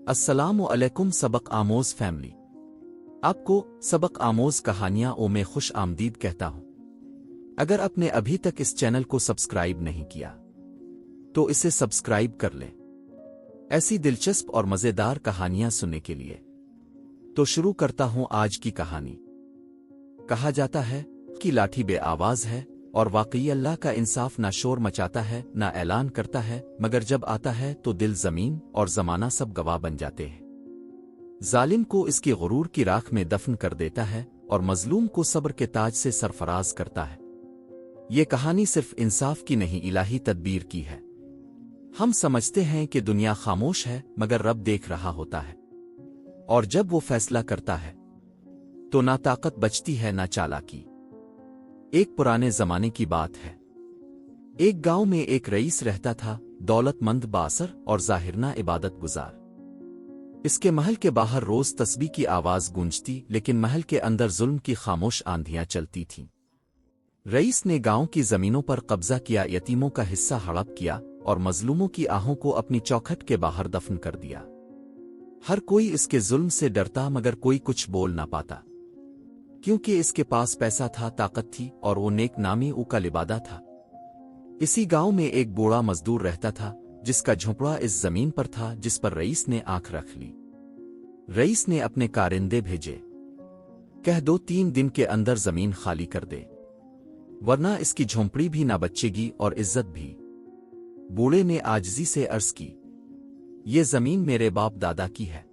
अस्सलामु अलैकुम सबक आमोज फैमिली। आपको सबक आमोज कहानियां ओ में खुश आमदीद कहता हूं। अगर आपने अभी तक इस चैनल को सब्सक्राइब नहीं किया तो इसे सब्सक्राइब कर लें, ऐसी दिलचस्प और मजेदार कहानियां सुनने के लिए। तो शुरू करता हूं आज की कहानी। कहा जाता है कि लाठी बे आवाज है, और वाकई अल्लाह का इंसाफ ना शोर मचाता है ना ऐलान करता है, मगर जब आता है तो दिल जमीन और जमाना सब गवाह बन जाते हैं। जालिम को इसकी गुरूर की राख में दफन कर देता है और मजलूम को सब्र के ताज से सरफराज करता है। ये कहानी सिर्फ इंसाफ की नहीं, इलाही तदबीर की है। हम समझते हैं कि दुनिया खामोश है, मगर रब देख रहा होता है, और जब वो फैसला करता है तो ना ताकत बचती है ना चालाकी। एक पुराने जमाने की बात है। एक गांव में एक रईस रहता था, दौलतमंद, बासर और जाहिरना इबादत गुजार। इसके महल के बाहर रोज तस्बीह की आवाज गूंजती, लेकिन महल के अंदर जुल्म की खामोश आंधियां चलती थीं। रईस ने गांव की जमीनों पर कब्जा किया, यतीमों का हिस्सा हड़प किया और मजलूमों की आहों को अपनी चौखट के बाहर दफन कर दिया। हर कोई इसके जुल्म से डरता, मगर कोई कुछ बोल ना पाता, क्योंकि इसके पास पैसा था, ताकत थी और वो नेक नामी का लिबादा था। इसी गांव में एक बूढ़ा मजदूर रहता था, जिसका झोंपड़ा इस जमीन पर था जिस पर रईस ने आंख रख ली। रईस ने अपने कारिंदे भेजे, कह दो 3 दिन के अंदर जमीन खाली कर दे, वरना इसकी झोंपड़ी भी ना बचेगी और इज्जत भी। बूढ़े ने आजिज़ी से अर्ज की, ये जमीन मेरे बाप दादा की है,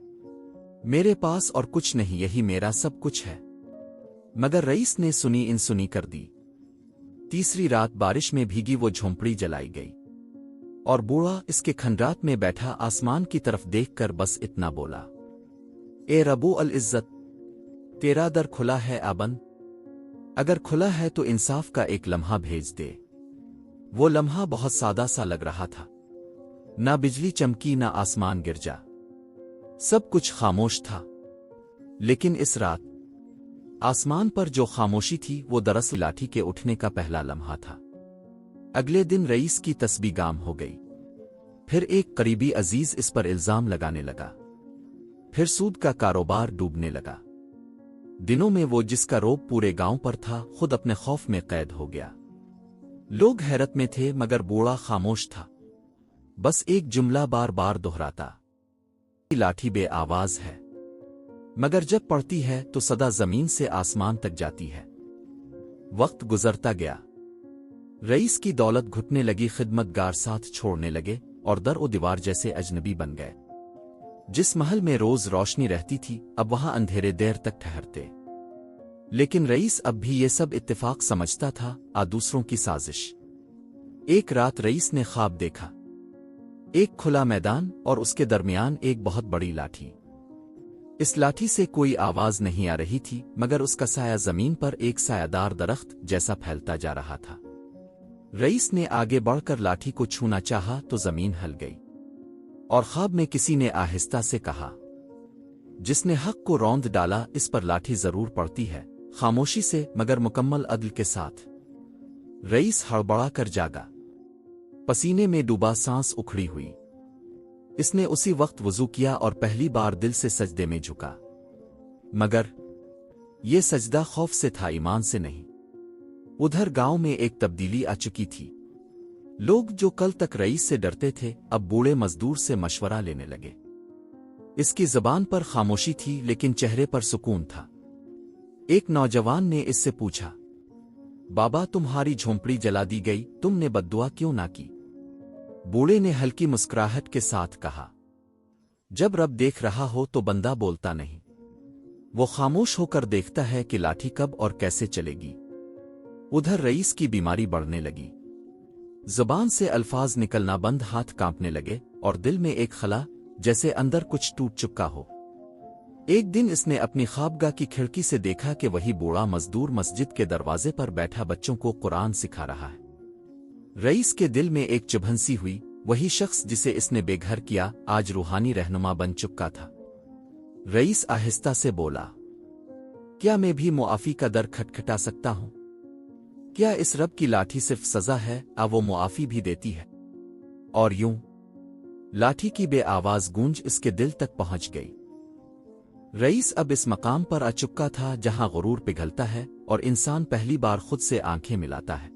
मेरे पास और कुछ नहीं, यही मेरा सब कुछ है। मगर रईस ने सुनी इनसुनी कर दी। तीसरी रात बारिश में भीगी वो झोंपड़ी जलाई गई, और बूढ़ा इसके खंडरात में बैठा आसमान की तरफ देखकर बस इतना बोला, ए रब्बुल अल इज्जत, तेरा दर खुला है आबन, अगर खुला है तो इंसाफ का एक लम्हा भेज दे। वो लम्हा बहुत सादा सा लग रहा था, ना बिजली चमकी ना आसमान गिरजा, सब कुछ खामोश था। लेकिन इस रात आसमान पर जो खामोशी थी वो दरअसल लाठी के उठने का पहला लम्हा था। अगले दिन रईस की तस्बीह गाम हो गई। फिर एक करीबी अजीज इस पर इल्जाम लगाने लगा। फिर सूद का कारोबार डूबने लगा। दिनों में वो जिसका रोब पूरे गांव पर था, खुद अपने खौफ में कैद हो गया। लोग हैरत में थे, मगर बूढ़ा खामोश था, बस एक जुमला बार बार दोहराता, लाठी बे आवाज है, मगर जब पड़ती है तो सदा जमीन से आसमान तक जाती है। वक्त गुजरता गया, रईस की दौलत घुटने लगी, खिदमतगार साथ छोड़ने लगे और दर ओ दीवार जैसे अजनबी बन गए। जिस महल में रोज रोशनी रहती थी, अब वहां अंधेरे देर तक ठहरते। लेकिन रईस अब भी ये सब इत्तेफाक समझता था, दूसरों की साजिश। एक रात रईस ने ख्वाब देखा, एक खुला मैदान और उसके दरमियान एक बहुत बड़ी लाठी। इस लाठी से कोई आवाज नहीं आ रही थी, मगर उसका साया जमीन पर एक सायादार दरख्त जैसा फैलता जा रहा था। रईस ने आगे बढ़कर लाठी को छूना चाहा तो जमीन हल गई, और ख्वाब में किसी ने आहिस्ता से कहा, जिसने हक को रौंद डाला, इस पर लाठी जरूर पड़ती है, खामोशी से मगर मुकम्मल अदल के साथ। रईस हड़बड़ा कर जागा, पसीने में डूबा, सांस उखड़ी हुई। इसने उसी वक्त वुजू किया और पहली बार दिल से सजदे में झुका, मगर यह सजदा खौफ से था, ईमान से नहीं। उधर गांव में एक तब्दीली आ चुकी थी। लोग जो कल तक रईस से डरते थे, अब बूढ़े मजदूर से मशवरा लेने लगे। इसकी जबान पर खामोशी थी, लेकिन चेहरे पर सुकून था। एक नौजवान ने इससे पूछा, बाबा, तुम्हारी झोंपड़ी जला दी गई, तुमने बद्दुआ क्यों ना की? बूढ़े ने हल्की मुस्कुराहट के साथ कहा, जब रब देख रहा हो तो बंदा बोलता नहीं, वो खामोश होकर देखता है कि लाठी कब और कैसे चलेगी। उधर रईस की बीमारी बढ़ने लगी, जुबान से अल्फाज निकलना बंद, हाथ कांपने लगे और दिल में एक खला, जैसे अंदर कुछ टूट चुका हो। एक दिन इसने अपनी ख्वाबगाह की खिड़की से देखा कि वही बूढ़ा मजदूर मस्जिद के दरवाजे पर बैठा बच्चों को कुरान सिखा रहा है। रईस के दिल में एक चुभन सी हुई, वही शख्स जिसे इसने बेघर किया आज रूहानी रहनुमा बन चुका था। रईस आहिस्ता से बोला, क्या मैं भी मुआफी का दर खटखटा सकता हूं? क्या इस रब की लाठी सिर्फ सजा है, वो मुआफी भी देती है? और यूं लाठी की बे आवाज गूंज इसके दिल तक पहुंच गई। रईस अब इस मकाम पर आ चुका था जहां गुरूर पिघलता है और इंसान पहली बार खुद से आंखें मिलाता है।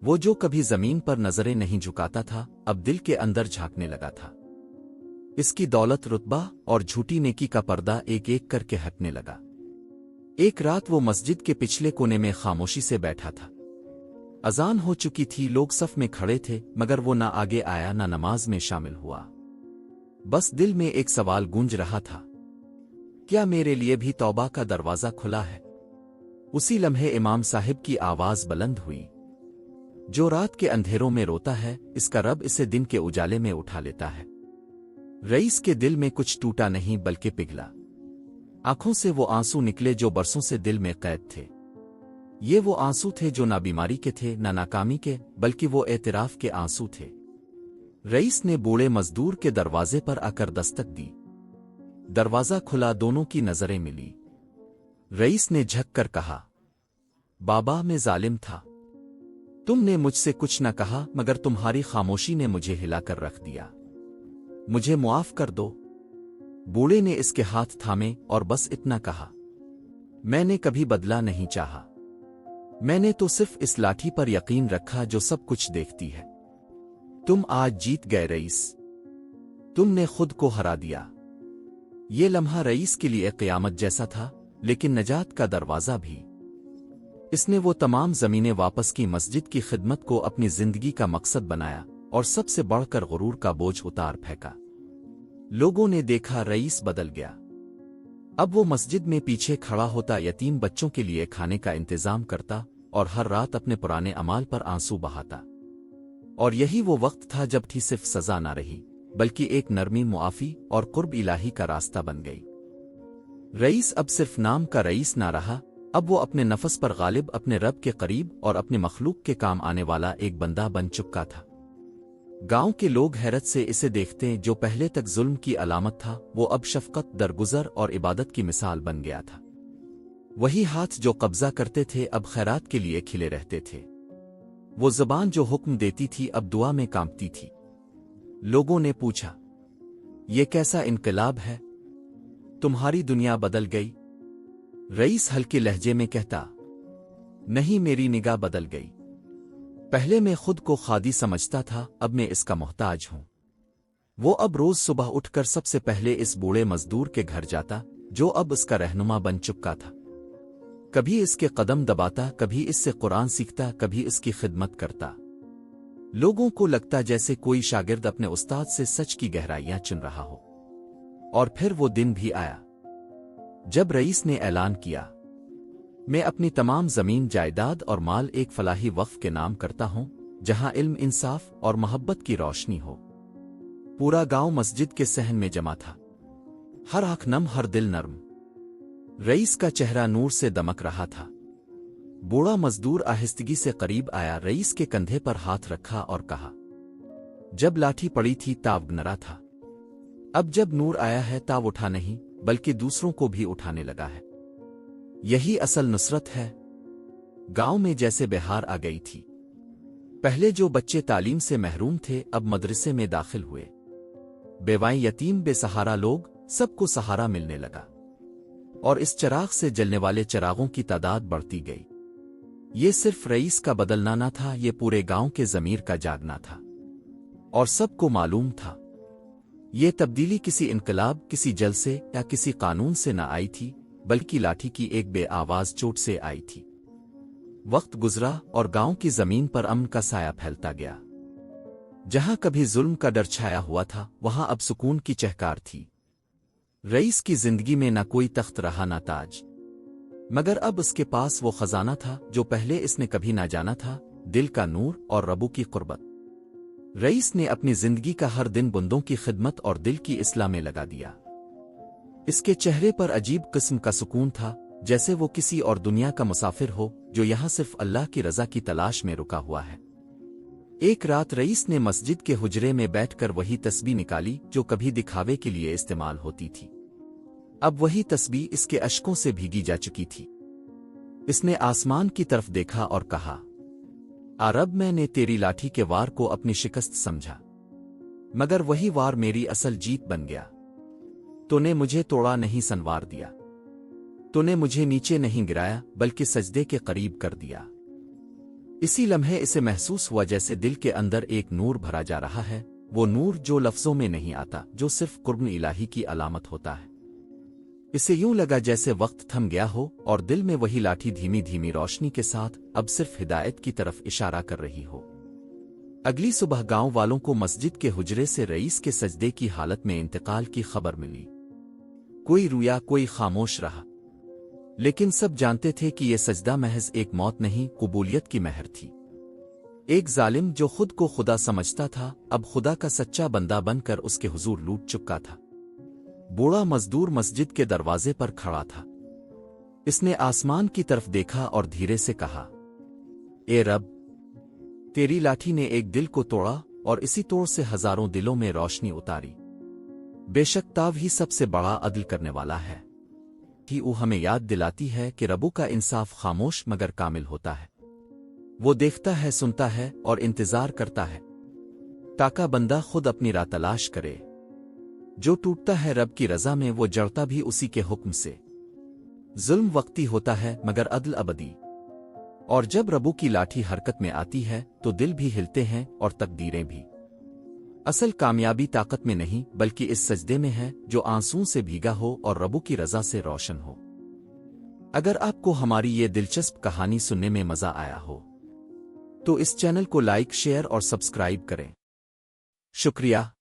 वो जो कभी जमीन पर नजरें नहीं झुकाता था, अब दिल के अंदर झांकने लगा था। इसकी दौलत, रुतबा और झूठी नेकी का पर्दा एक एक करके हटने लगा। एक रात वो मस्जिद के पिछले कोने में खामोशी से बैठा था। अजान हो चुकी थी, लोग सफ में खड़े थे, मगर वो ना आगे आया ना नमाज में शामिल हुआ। बस दिल में एक सवाल गूंज रहा था, क्या मेरे लिए भी तौबा का दरवाजा खुला है? उसी लम्हे इमाम साहिब की आवाज बुलंद हुई, जो रात के अंधेरों में रोता है, इसका रब इसे दिन के उजाले में उठा लेता है। रईस के दिल में कुछ टूटा नहीं बल्कि पिघला। आंखों से वो आंसू निकले जो बरसों से दिल में कैद थे। ये वो आंसू थे जो ना बीमारी के थे, ना नाकामी के, बल्कि वो एतराफ के आंसू थे। रईस ने बूढ़े मजदूर के दरवाजे पर आकर दस्तक दी। दरवाजा खुला, दोनों की नजरें मिली। रईस ने झक कर कहा, बाबा मैं जालिम था। तुमने मुझसे कुछ न कहा, मगर तुम्हारी खामोशी ने मुझे हिलाकर रख दिया। मुझे मुआफ कर दो। बूढ़े ने इसके हाथ थामे और बस इतना कहा, मैंने कभी बदला नहीं चाहा। मैंने तो सिर्फ इस लाठी पर यकीन रखा जो सब कुछ देखती है। तुम आज जीत गए रईस, तुमने खुद को हरा दिया। ये लम्हा रईस के लिए क़यामत जैसा था, लेकिन नजात का दरवाज़ा भी। इसने वो तमाम ज़मीनें वापस की, मस्जिद की खिदमत को अपनी जिंदगी का मकसद बनाया और सबसे बढ़कर गुरूर का बोझ उतार फेंका। लोगों ने देखा रईस बदल गया। अब वो मस्जिद में पीछे खड़ा होता, यतीम बच्चों के लिए खाने का इंतजाम करता और हर रात अपने पुराने अमाल पर आंसू बहाता। और यही वो वक्त था जब थी सिर्फ सजा ना रही, बल्कि एक नरमी, मुआफी और कुर्ब इलाही का रास्ता बन गई। रईस अब सिर्फ नाम का रईस ना रहा, अब वो अपने नफस पर गालिब, अपने रब के करीब और अपने मखलूक के काम आने वाला एक बंदा बन चुका था। गांव के लोग हैरत से इसे देखते, जो पहले तक जुल्म की अलामत था, वो अब शफकत, दरगुजर और इबादत की मिसाल बन गया था। वही हाथ जो कब्जा करते थे अब खैरात के लिए खिले रहते थे। वो ज़बान जो हुक्म देती थी अब दुआ में कांपती थी। लोगों ने पूछा, ये कैसा इनकलाब है? तुम्हारी दुनिया बदल गई? रईस हल्के लहजे में कहता, नहीं, मेरी निगाह बदल गई। पहले मैं खुद को खादी समझता था, अब मैं इसका मोहताज हूं। वो अब रोज सुबह उठकर सबसे पहले इस बूढ़े मजदूर के घर जाता, जो अब उसका रहनुमा बन चुका था। कभी इसके कदम दबाता, कभी इससे कुरान सीखता, कभी इसकी खिदमत करता। लोगों को लगता जैसे कोई शागिर्द अपने उस्ताद से सच की गहराइयां चुन रहा हो। और फिर वो दिन भी आया जब रईस ने ऐलान किया, मैं अपनी तमाम जमीन, जायदाद और माल एक फलाही वक्फ के नाम करता हूं, जहां इल्म, इंसाफ और मोहब्बत की रोशनी हो। पूरा गांव मस्जिद के सहन में जमा था, हर आंख नम, हर दिल नर्म। रईस का चेहरा नूर से दमक रहा था। बूढ़ा मजदूर आहिस्तगी से करीब आया, रईस के कंधे पर हाथ रखा और कहा, जब लाठी पड़ी थी ताव गनरा था, अब जब नूर आया है ताव उठा नहीं, बल्कि दूसरों को भी उठाने लगा है। यही असल नुसरत है। गांव में जैसे बहार आ गई थी। पहले जो बच्चे तालीम से महरूम थे अब मदरसे में दाखिल हुए। बेवाएं, यतीम, बेसहारा लोग, सबको सहारा मिलने लगा। और इस चिराग से जलने वाले चिरागों की तादाद बढ़ती गई। ये सिर्फ रईस का बदलना ना था, ये पूरे गांव के ज़मीर का जागना था। और सबको मालूम था, ये तब्दीली किसी इनकलाब, किसी जलसे या किसी कानून से न आई थी, बल्कि लाठी की एक बेआवाज चोट से आई थी। वक्त गुजरा और गांव की जमीन पर अमन का साया फैलता गया। जहां कभी जुल्म का डर छाया हुआ था, वहां अब सुकून की चहकार थी। रईस की जिंदगी में न कोई तख्त रहा, न ताज, मगर अब उसके पास वो खजाना था जो पहले इसने कभी ना जाना था, दिल का नूर और रबू की कुर्बत। रईस ने अपनी जिंदगी का हर दिन बंदों की खिदमत और दिल की इस्लाह में लगा दिया। इसके चेहरे पर अजीब किस्म का सुकून था, जैसे वो किसी और दुनिया का मुसाफिर हो जो यहां सिर्फ अल्लाह की रजा की तलाश में रुका हुआ है। एक रात रईस ने मस्जिद के हुजरे में बैठकर वही तस्बीह निकाली जो कभी दिखावे के लिए इस्तेमाल होती थी। अब वही तस्बीह इसके अश्कों से भीगी जा चुकी थी। इसने आसमान की तरफ देखा और कहा, आ रब, मैंने तेरी लाठी के वार को अपनी शिकस्त समझा। मगर वही वार मेरी असल जीत बन गया। तूने मुझे तोड़ा नहीं, संवार दिया। तूने मुझे नीचे नहीं गिराया बल्कि सजदे के करीब कर दिया। इसी लम्हे इसे महसूस हुआ जैसे दिल के अंदर एक नूर भरा जा रहा है, वो नूर जो लफ्जों में नहीं आता, जो सिर्फ कुर्ब इलाही की अलामत होता है। इसे यूं लगा जैसे वक्त थम गया हो और दिल में वही लाठी धीमी धीमी रोशनी के साथ अब सिर्फ हिदायत की तरफ इशारा कर रही हो। अगली सुबह गांव वालों को मस्जिद के हुजरे से रईस के सजदे की हालत में इंतकाल की खबर मिली। कोई रोया, कोई खामोश रहा, लेकिन सब जानते थे कि यह सजदा महज एक मौत नहीं, कबूलियत की महर थी। एक जालिम जो खुद को खुदा समझता था, अब खुदा का सच्चा बंदा बनकर उसके हुजूर लूट चुका था। बूढ़ा मजदूर मस्जिद के दरवाजे पर खड़ा था। इसने आसमान की तरफ देखा और धीरे से कहा, ए रब, तेरी लाठी ने एक दिल को तोड़ा और इसी तोड़ से हजारों दिलों में रोशनी उतारी। बेशक ताव ही सबसे बड़ा अदल करने वाला है। कि वो हमें याद दिलाती है कि रबू का इंसाफ खामोश मगर कामिल होता है। वो देखता है, सुनता है और इंतजार करता है ताका बंदा खुद अपनी राह तलाश करे। जो टूटता है रब की रजा में, वो जड़ता भी उसी के हुक्म से। जुल्म वक्ती होता है मगर अदल अबदी, और जब रबू की लाठी हरकत में आती है तो दिल भी हिलते हैं और तकदीरें भी। असल कामयाबी ताकत में नहीं बल्कि इस सजदे में है जो आंसुओं से भीगा हो और रबू की रजा से रोशन हो। अगर आपको हमारी ये दिलचस्प कहानी सुनने में मजा आया हो तो इस चैनल को लाइक, शेयर और सब्सक्राइब करें। शुक्रिया।